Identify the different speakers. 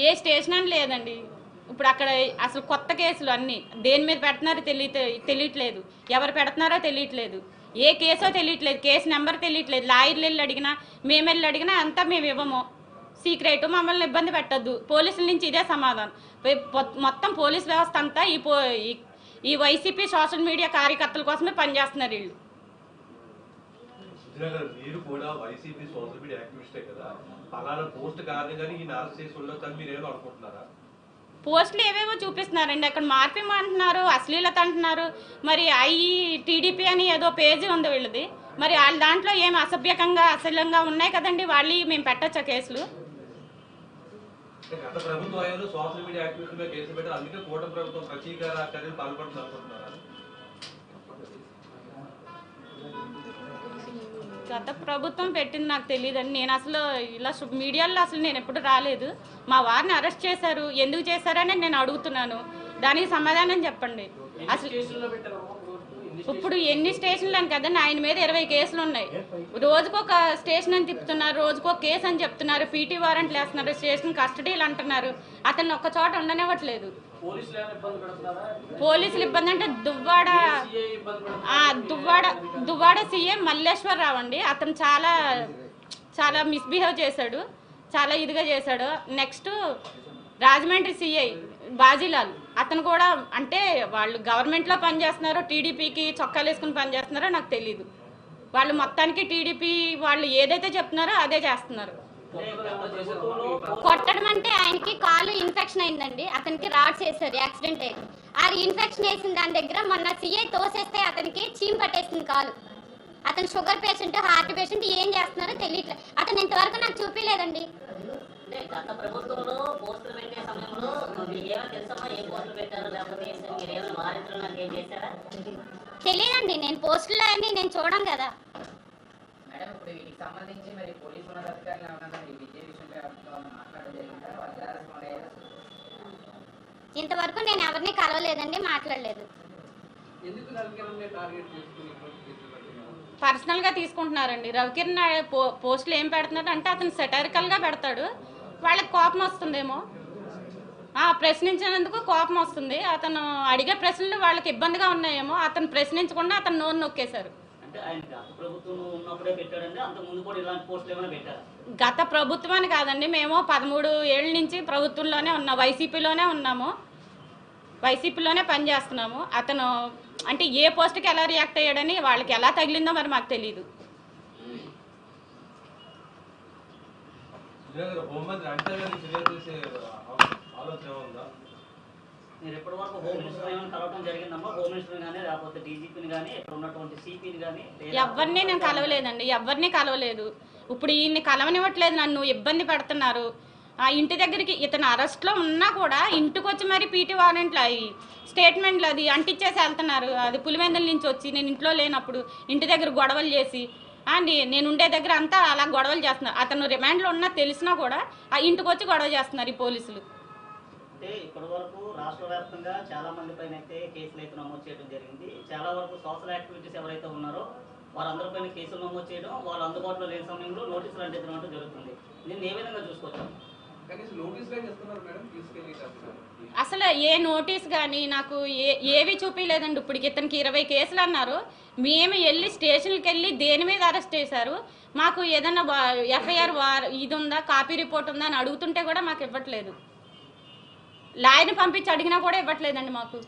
Speaker 1: ఏ station అని లేదండి. ఇప్పుడు అక్కడ అసలు కొత్త కేసులు అన్నీ దేని మీద పెడుతున్నారో తెలియట్లేదు, ఎవరు పెడుతున్నారో తెలియట్లేదు, ఏ కేసో తెలియట్లేదు, కేసు నెంబర్ తెలియట్లేదు. లాయర్లు వెళ్ళి అడిగినా, మేము వెళ్ళి అడిగినా అంతా మేము ఇవ్వము, సీక్రెట్, మమ్మల్ని ఇబ్బంది పెట్టద్దు, పోలీసుల నుంచి ఇదే సమాధానం. మొత్తం పోలీస్ వ్యవస్థ అంతా ఈ వైసీపీ సోషల్ మీడియా కార్యకర్తల కోసమే పనిచేస్తున్నారు వీళ్ళు.
Speaker 2: మీరు కూడా వైసీపీ సోషల్ మీడియా యాక్టివిస్టే కదా, అలానే పోస్ట్ కారణంగానే ఈ అరెస్ట్ చేసి ఉండొచ్చని మీరు ఏమో అనుకుంటున్నారా?
Speaker 1: పోస్టులు ఏవేవో చూపిస్తున్నారండి, అక్కడ మార్పిం అంటున్నారు, అశ్లీలత అంటున్నారు. మరి టీడీపీ అని ఏదో పేజీ ఉంది వీళ్ళది, మరి వాళ్ళ దాంట్లో ఏమి అసభ్యకంగా అశ్లీలంగా ఉన్నాయి కదండి, వాళ్ళు మేము పెట్టచ్చా కేసులు?
Speaker 2: గత ప్రభుత్వం అయ్యారు సోషల్ మీడియా యాక్టివిస్ట్ మీద కేసులు పెట్టారు, అందుకే కూటమి ప్రభుత్వం ప్రతీకార చర్యలు పాల్పడుతుంది అనుకుంటున్నారా?
Speaker 1: గత ప్రభుత్వం పెట్టింది నాకు తెలియదండి. నేను అసలు ఇలా మీడియాలో అసలు నేను ఎప్పుడు రాలేదు. మా వారిని అరెస్ట్ చేశారు, ఎందుకు చేశారని నేను అడుగుతున్నాను, దానికి సమాధానం చెప్పండి. అసలు ఇప్పుడు ఎన్ని స్టేషన్లు అని కదండి, ఆయన మీద 20 కేసులు ఉన్నాయి. రోజుకొక స్టేషన్ అని తిప్పుతున్నారు, రోజుకొక కేసు అని చెప్తున్నారు, పీటీ వారెంట్లు వేస్తున్నారు, స్టేషన్ కస్టడీలు అంటున్నారు. అతను ఒక్క చోట ఉండనివ్వట్లేదు. పోలీసులు ఇబ్బంది అంటే దువ్వాడ సీఏ మల్లేశ్వరరావు అండి, అతను చాలా మిస్బిహేవ్ చేశాడు, చాలా ఇదిగా చేశాడు. నెక్స్ట్ రాజమండ్రి సిఐ బాజీలాల్, అతను కూడా అంటే వాళ్ళు గవర్నమెంట్లో పనిచేస్తున్నారో టీడీపీకి చొక్కాలు వేసుకుని పనిచేస్తున్నారో నాకు తెలీదు. వాళ్ళు మొత్తానికి టీడీపీ వాళ్ళు ఏదైతే చెప్తున్నారో అదే చేస్తున్నారు.
Speaker 3: కొట్టడం అంటే ఆయనకి కాలు ఇన్ఫెక్షన్ అయిందండి, అతనికి రాడ్స్ వేసారు, యాక్సిడెంట్ అయింది. ఆ ఇన్ఫెక్షన్ వేసిన దాని దగ్గర మొన్న సిఐ తోసేస్తే అతనికి చీమ్ పట్టేసింది కాలు. అతను షుగర్ పేషెంట్, హార్ట్ పేషెంట్, ఏం చేస్తున్నారో తెలియట్లేదు. అతను ఇంతవరకు నాకు చూపించలేదండి.
Speaker 4: గత ప్రభుత్వంలో పోస్టులు పెట్టే సమయంలో ఏమైనా తెలుసమ్మా, ఏ పోస్టులు పెట్టారో లేకపోతే మీరు ఏమైనా వారించడం నాకు ఏం చేశారా?
Speaker 3: తెలియదండి, నేను పోస్టులు అన్ని నేను చూడం కదా
Speaker 5: మేడం. ఇప్పుడు వీటికి సంబంధించి మరి పోలీసు ఉన్నతాధికారులు ఏమన్నా విజయ విషయంలో మాట్లాడలేదు?
Speaker 3: ఇంతవరకు నేను ఎవరిని కలవలేదండి, మాట్లాడలేదు.
Speaker 1: పర్సనల్గా తీసుకుంటున్నారండి. రవికిరణ్ పోస్టులు ఏం పెడుతున్నారు అంటే అతను సెటారికల్గా పెడతాడు, వాళ్ళకి కోపం వస్తుందేమో, ప్రశ్నించినందుకు కోపం వస్తుంది. అతను అడిగే ప్రశ్నలు వాళ్ళకి ఇబ్బందిగా ఉన్నాయేమో, అతను ప్రశ్నించకుండా అతను నోరు నొక్కేశారు. గత ప్రభుత్వం అని కాదండి, మేము 13 ఏళ్ళ నుంచి ప్రభుత్వంలోనే ఉన్నాం, వైసీపీలోనే ఉన్నాము, వైసీపీలోనే పనిచేస్తున్నాము. అతను అంటే ఏ పోస్ట్కి ఎలా రియాక్ట్ అయ్యాడని వాళ్ళకి ఎలా తగిలిందో మరి మాకు తెలియదు.
Speaker 4: మీరు ఎప్పటి వరకు హోమ్ మినిస్టర్ ఏమైనా కలవడం జరిగిందమ్మా? హోమ్ మినిస్టర్ కానీ లేకపోతే డీజీపీని కానీ ఇక్కడ ఉన్నటువంటి సిపిని కానీ?
Speaker 1: ఎవరిని నేను కలవలేదండి, ఎవరిని కలవలేదు. ఇప్పుడు ఈయన్ని కలవనివ్వట్లేదు, నన్ను ఇబ్బంది పెడుతున్నారు. ఇంటి దగ్గరికి ఇతను అరెస్ట్లో ఉన్నా కూడా ఇంటికి వచ్చి మరి పీటీ వారెంట్లు స్టేట్మెంట్లు అది అంటించేసి వెళ్తున్నారు. అది పులివెందుల నుంచి వచ్చి నేను ఇంట్లో లేనప్పుడు ఇంటి దగ్గర గొడవలు చేసి నేను ఉండే దగ్గర అంతా అలా గొడవలు చేస్తున్నారు. అతను రిమాండ్లో ఉన్నా తెలిసినా కూడా ఇంటికి వచ్చి గొడవ చేస్తున్నారు ఈ పోలీసులు.
Speaker 4: అంటే ఇప్పటి వరకు రాష్ట్ర వ్యాప్తంగా చాలా మంది పైన అయితే కేసులు అయితే నమోదు చేయడం జరిగింది. చాలా వరకు సోషల్ యాక్టివిటీస్ ఎవరైతే ఉన్నారో వారందరిపైన కేసులు నమోదు చేయడం, వాళ్ళు అందుబాటులో లేని సమయంలో నోటీసులు అంటించడం జరుగుతుంది. దీన్ని ఏ విధంగా చూసుకోవచ్చు?
Speaker 1: అసలు ఏ నోటీస్ కానీ నాకు ఏవి చూపించలేదండి. ఇప్పటికి ఇతనికి 20 కేసులు అన్నారు. మేము వెళ్ళి స్టేషన్కి వెళ్ళి దేని మీద అరెస్ట్ చేశారు, మాకు ఏదన్నా ఎఫ్ఐఆర్ ఇది ఉందా, కాపీ రిపోర్ట్ ఉందా అని అడుగుతుంటే కూడా మాకు ఇవ్వట్లేదు. లాయర్ని పంపించి అడిగినా కూడా ఇవ్వట్లేదండి మాకు.